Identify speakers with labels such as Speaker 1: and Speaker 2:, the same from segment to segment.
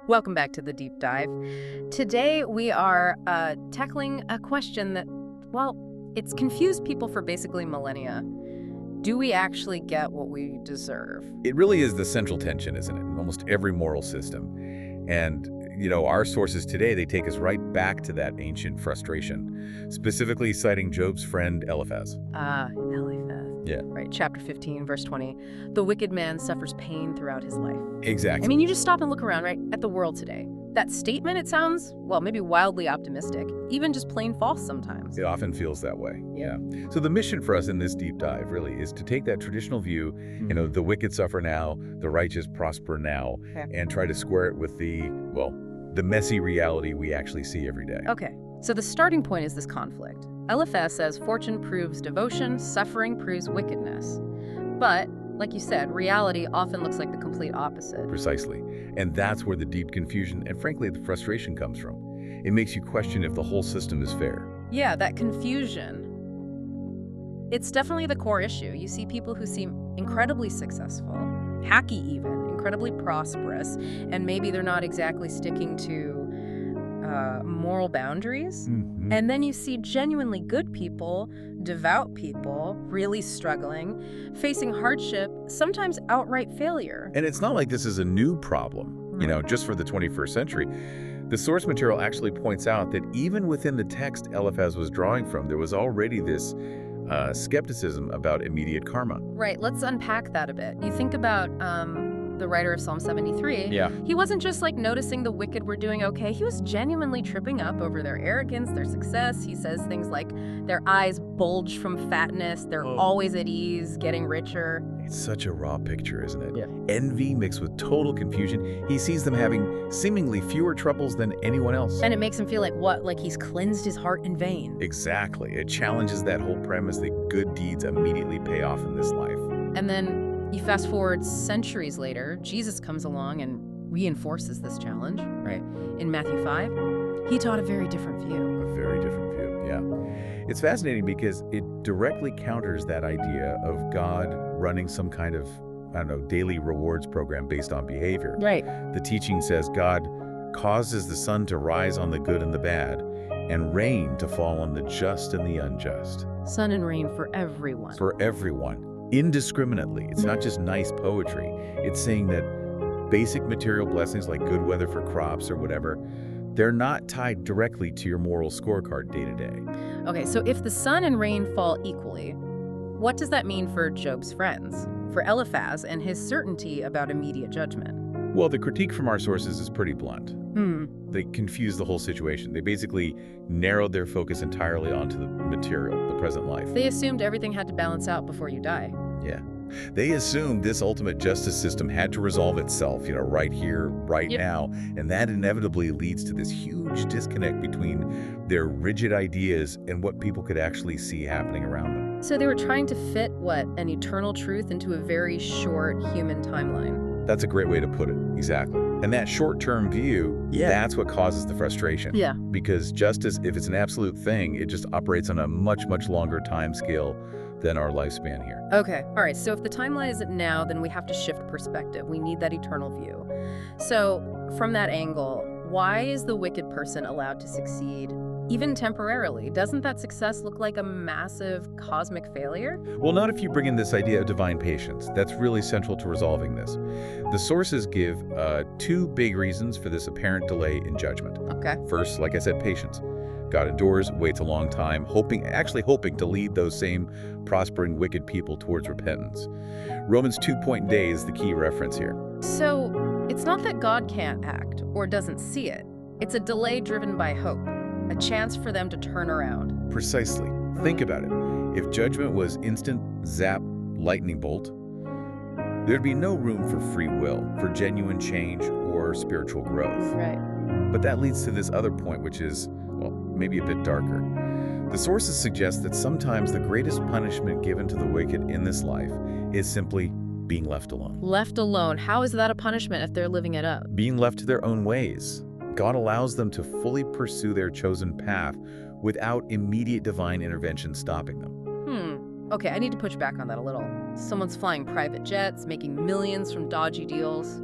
Speaker 1: Welcome back to the deep dive. Today we are tackling a question that, well, it's confused people for basically millennia. Do we actually get what we deserve?
Speaker 2: It really is the central tension, isn't it, in almost every moral system. And, our sources today, they take us right back to that ancient frustration, specifically citing Job's friend Eliphaz.
Speaker 1: Eliphaz.
Speaker 2: Yeah.
Speaker 1: Right, chapter 15, verse 20. The wicked man suffers pain throughout his life.
Speaker 2: Exactly.
Speaker 1: I mean, you just stop and look around, right, at the world today. That statement, it sounds, well, maybe wildly optimistic, even just plain false sometimes.
Speaker 2: It often feels that way, yeah. So the mission for us in this deep dive really is to take that traditional view, the wicked suffer now, the righteous prosper now, and try to square it with the messy reality we actually see every day.
Speaker 1: Okay, so the starting point is this conflict. Eliphaz says fortune proves devotion, suffering proves wickedness. But, like you said, reality often looks like the complete opposite.
Speaker 2: Precisely. And that's where the deep confusion and, frankly, the frustration comes from. It makes you question if the whole system is fair.
Speaker 1: Yeah, that confusion. It's definitely the core issue. You see people who seem incredibly successful, hacky even, incredibly prosperous, and maybe they're not exactly sticking to moral boundaries. And then you see genuinely good people, devout people, really struggling, facing hardship, sometimes outright failure.
Speaker 2: And it's not like this is a new problem, just for the 21st century. The source material actually points out that even within the text Eliphaz was drawing from, there was already this skepticism about immediate karma.
Speaker 1: Right, let's unpack that a bit. You think about the writer of Psalm 73, he wasn't just noticing the wicked were doing okay. He was genuinely tripping up over their arrogance, their success. He says things like their eyes bulge from fatness, they're always at ease, getting richer.
Speaker 2: It's such a raw picture, isn't it?
Speaker 1: Yeah.
Speaker 2: Envy mixed with total confusion. He sees them having seemingly fewer troubles than anyone else.
Speaker 1: And it makes him feel like he's cleansed his heart in vain.
Speaker 2: Exactly. It challenges that whole premise that good deeds immediately pay off in this life.
Speaker 1: And then you fast forward centuries later, Jesus comes along and reinforces this challenge, right? In Matthew 5, he taught a very different view.
Speaker 2: A very different view, yeah. It's fascinating because it directly counters that idea of God running some kind of, daily rewards program based on behavior.
Speaker 1: Right.
Speaker 2: The teaching says God causes the sun to rise on the good and the bad, and rain to fall on the just and the unjust.
Speaker 1: Sun and rain for everyone.
Speaker 2: For everyone. Indiscriminately. It's not just nice poetry. It's saying that basic material blessings like good weather for crops or whatever, they're not tied directly to your moral scorecard day to day.
Speaker 1: Okay, so if the sun and rain fall equally, what does that mean for Job's friends, for Eliphaz and his certainty about immediate judgment?
Speaker 2: Well, the critique from our sources is pretty blunt. They confuse the whole situation. They basically narrowed their focus entirely onto the material, the present life.
Speaker 1: They assumed everything had to balance out before you die.
Speaker 2: Yeah. They assumed this ultimate justice system had to resolve itself, right here, right now. And that inevitably leads to this huge disconnect between their rigid ideas and what people could actually see happening around them.
Speaker 1: So they were trying to fit, an eternal truth into a very short human timeline.
Speaker 2: That's a great way to put it, exactly. And that short-term view, that's what causes the frustration.
Speaker 1: Yeah.
Speaker 2: Because justice, if it's an absolute thing, it just operates on a much, much longer time scale than our lifespan here.
Speaker 1: Okay, all right, so if the timeline isn't now, then we have to shift perspective. We need that eternal view. So from that angle, why is the wicked person allowed to succeed, even temporarily? Doesn't that success look like a massive cosmic failure?
Speaker 2: Well, not if you bring in this idea of divine patience. That's really central to resolving this. The sources give two big reasons for this apparent delay in judgment.
Speaker 1: Okay.
Speaker 2: First, like I said, patience. God endures, waits a long time, hoping to lead those same prospering wicked people towards repentance. Romans 2-point day is the key reference here.
Speaker 1: So it's not that God can't act or doesn't see it. It's a delay driven by hope, a chance for them to turn around.
Speaker 2: Precisely. Think about it. If judgment was instant, zap, lightning bolt, there'd be no room for free will, for genuine change or spiritual growth.
Speaker 1: Right.
Speaker 2: But that leads to this other point, which is, maybe a bit darker. The sources suggest that sometimes the greatest punishment given to the wicked in this life is simply being left alone.
Speaker 1: Left alone? How is that a punishment if they're living it up?
Speaker 2: Being left to their own ways. God allows them to fully pursue their chosen path without immediate divine intervention stopping them.
Speaker 1: Okay, I need to push back on that a little. Someone's flying private jets, making millions from dodgy deals.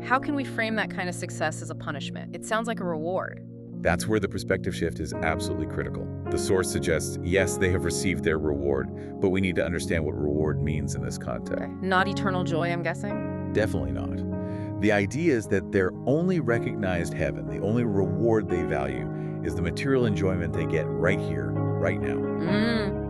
Speaker 1: How can we frame that kind of success as a punishment? It sounds like a reward.
Speaker 2: That's where the perspective shift is absolutely critical. The source suggests, yes, they have received their reward, but we need to understand what reward means in this context.
Speaker 1: Okay. Not eternal joy, I'm guessing?
Speaker 2: Definitely not. The idea is that their only recognized heaven, the only reward they value, is the material enjoyment they get right here, right now,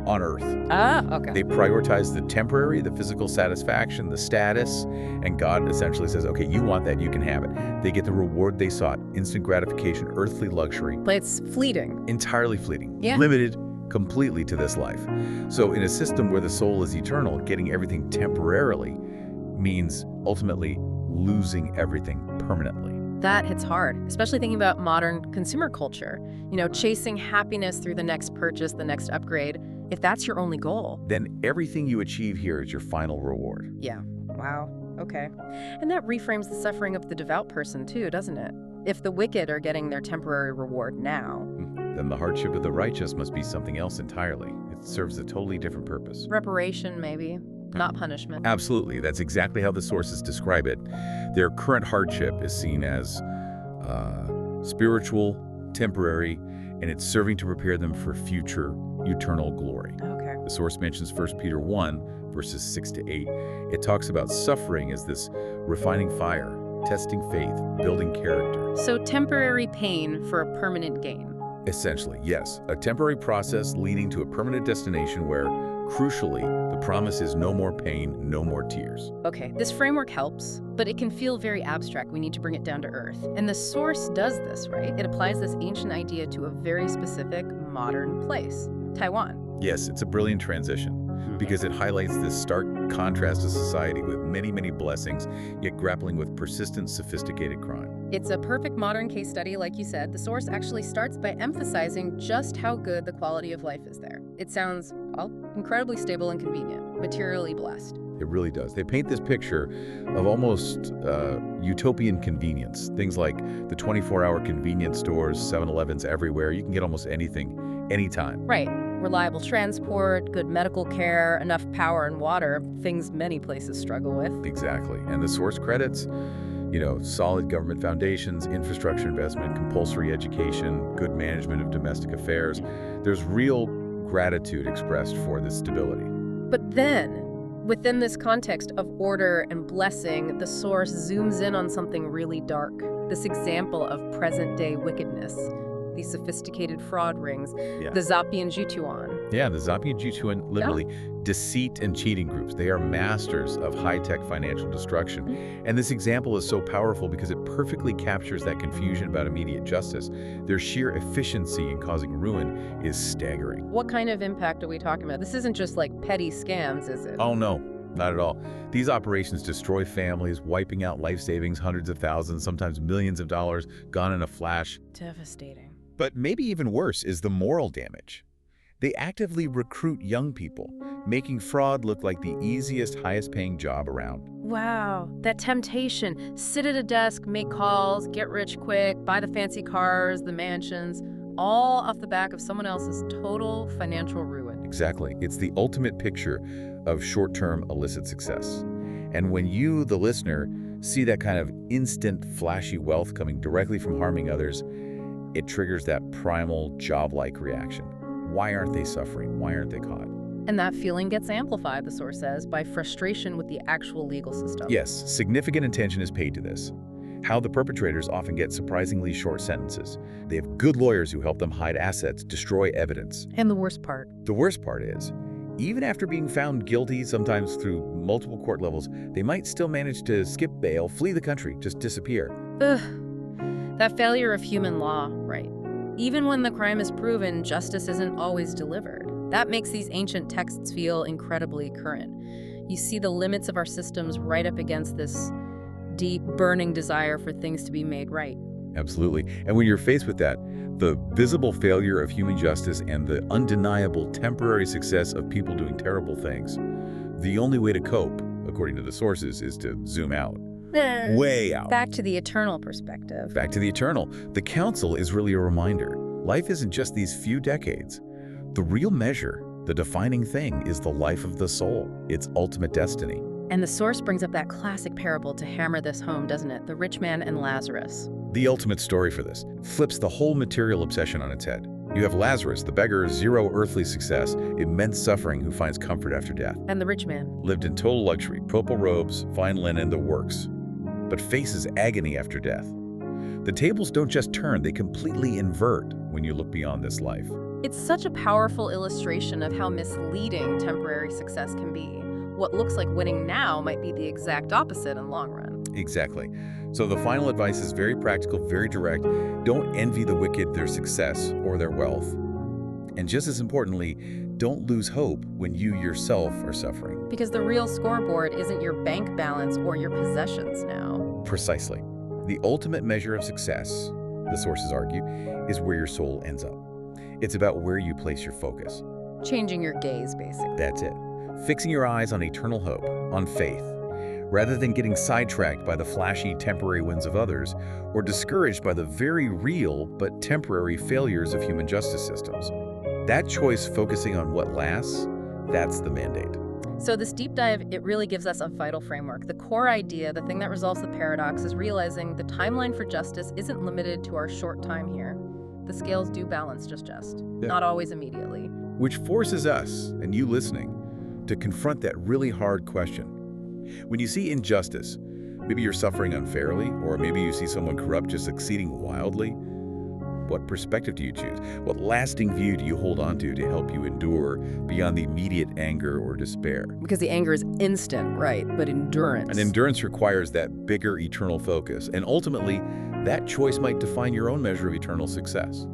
Speaker 2: on Earth.
Speaker 1: Ah, okay.
Speaker 2: They prioritize the temporary, the physical satisfaction, the status, and God essentially says, okay, you want that, you can have it. They get the reward they sought, instant gratification, earthly luxury.
Speaker 1: But it's fleeting.
Speaker 2: Entirely fleeting,
Speaker 1: Yeah.
Speaker 2: limited completely to this life. So in a system where the soul is eternal, getting everything temporarily means ultimately losing everything permanently.
Speaker 1: That hits hard, especially thinking about modern consumer culture. You know, chasing happiness through the next purchase, the next upgrade. If that's your only goal.
Speaker 2: Then everything you achieve here is your final reward.
Speaker 1: Yeah. Wow. Okay. And that reframes the suffering of the devout person too, doesn't it? If the wicked are getting their temporary reward now.
Speaker 2: Then the hardship of the righteous must be something else entirely. It serves a totally different purpose.
Speaker 1: Reparation, maybe. Not punishment.
Speaker 2: Absolutely. That's exactly how the sources describe it. Their current hardship is seen as spiritual, temporary, and it's serving to prepare them for future eternal glory.
Speaker 1: Okay.
Speaker 2: The source mentions 1 Peter 1, verses 6 to 8. It talks about suffering as this refining fire, testing faith, building character.
Speaker 1: So temporary pain for a permanent gain.
Speaker 2: Essentially, yes. A temporary process leading to a permanent destination where, crucially, the promise is no more pain, no more tears.
Speaker 1: Okay, this framework helps, but it can feel very abstract. We need to bring it down to earth. And the source does this, right? It applies this ancient idea to a very specific modern place, Taiwan.
Speaker 2: Yes, it's a brilliant transition because it highlights this stark contrast to society with many, many blessings, yet grappling with persistent, sophisticated crime.
Speaker 1: It's a perfect modern case study, like you said. The source actually starts by emphasizing just how good the quality of life is there. It sounds, well, incredibly stable and convenient, materially blessed.
Speaker 2: It really does. They paint this picture of almost utopian convenience. Things like the 24-hour convenience stores, 7-Elevens everywhere. You can get almost anything, anytime.
Speaker 1: Right. Reliable transport, good medical care, enough power and water, things many places struggle with.
Speaker 2: Exactly. And the source credits, solid government foundations, infrastructure investment, compulsory education, good management of domestic affairs. There's real gratitude expressed for this stability.
Speaker 1: But then, within this context of order and blessing, the source zooms in on something really dark. This example of present-day wickedness. These sophisticated fraud rings, the Zapian Jutuan.
Speaker 2: Yeah, the Zapian Jutuan, literally, deceit and cheating groups. They are masters of high-tech financial destruction. And this example is so powerful because it perfectly captures that confusion about immediate justice. Their sheer efficiency in causing ruin is staggering.
Speaker 1: What kind of impact are we talking about? This isn't just like petty scams, is it?
Speaker 2: Oh, no. Not at all. These operations destroy families, wiping out life savings, hundreds of thousands, sometimes millions of dollars, gone in a flash.
Speaker 1: Devastating.
Speaker 2: But maybe even worse is the moral damage. They actively recruit young people, making fraud look like the easiest, highest-paying job around.
Speaker 1: Wow, that temptation. Sit at a desk, make calls, get rich quick, buy the fancy cars, the mansions, all off the back of someone else's total financial ruin.
Speaker 2: Exactly. It's the ultimate picture of short-term illicit success. And when you, the listener, see that kind of instant, flashy wealth coming directly from harming others, it triggers that primal, job-like reaction. Why aren't they suffering? Why aren't they caught?
Speaker 1: And that feeling gets amplified, the source says, by frustration with the actual legal system.
Speaker 2: Yes, significant attention is paid to this. How the perpetrators often get surprisingly short sentences. They have good lawyers who help them hide assets, destroy evidence.
Speaker 1: And the worst part?
Speaker 2: The worst part is, even after being found guilty, sometimes through multiple court levels, they might still manage to skip bail, flee the country, just disappear.
Speaker 1: Ugh. That failure of human law, right? Even when the crime is proven, justice isn't always delivered. That makes these ancient texts feel incredibly current. You see the limits of our systems right up against this deep, burning desire for things to be made right.
Speaker 2: Absolutely. And when you're faced with that, the visible failure of human justice and the undeniable temporary success of people doing terrible things, the only way to cope, according to the sources, is to zoom out. Way out.
Speaker 1: Back to the eternal perspective.
Speaker 2: Back to the eternal. The counsel is really a reminder. Life isn't just these few decades. The real measure, the defining thing, is the life of the soul, its ultimate destiny.
Speaker 1: And the source brings up that classic parable to hammer this home, doesn't it? The rich man and Lazarus.
Speaker 2: The ultimate story for this flips the whole material obsession on its head. You have Lazarus, the beggar, zero earthly success, immense suffering, who finds comfort after death.
Speaker 1: And the rich man
Speaker 2: Lived in total luxury, purple robes, fine linen, the works, but faces agony after death. The tables don't just turn, they completely invert when you look beyond this life.
Speaker 1: It's such a powerful illustration of how misleading temporary success can be. What looks like winning now might be the exact opposite in long run.
Speaker 2: Exactly. So the final advice is very practical, very direct. Don't envy the wicked their success or their wealth. And just as importantly, don't lose hope when you yourself are suffering.
Speaker 1: Because the real scoreboard isn't your bank balance or your possessions now.
Speaker 2: Precisely. The ultimate measure of success, the sources argue, is where your soul ends up. It's about where you place your focus.
Speaker 1: Changing your gaze, basically.
Speaker 2: That's it. Fixing your eyes on eternal hope, on faith, rather than getting sidetracked by the flashy temporary wins of others or discouraged by the very real but temporary failures of human justice systems. That choice, focusing on what lasts, that's the mandate.
Speaker 1: So this deep dive, it really gives us a vital framework. The core idea, the thing that resolves the paradox, is realizing the timeline for justice isn't limited to our short time here. The scales do balance just.
Speaker 2: Yeah.
Speaker 1: Not always immediately.
Speaker 2: Which forces us, and you listening, to confront that really hard question. When you see injustice, maybe you're suffering unfairly, or maybe you see someone corrupt just succeeding wildly, what perspective do you choose? What lasting view do you hold on to help you endure beyond the immediate anger or despair?
Speaker 1: Because the anger is instant, right? But endurance.
Speaker 2: And endurance requires that bigger eternal focus, and ultimately, that choice might define your own measure of eternal success.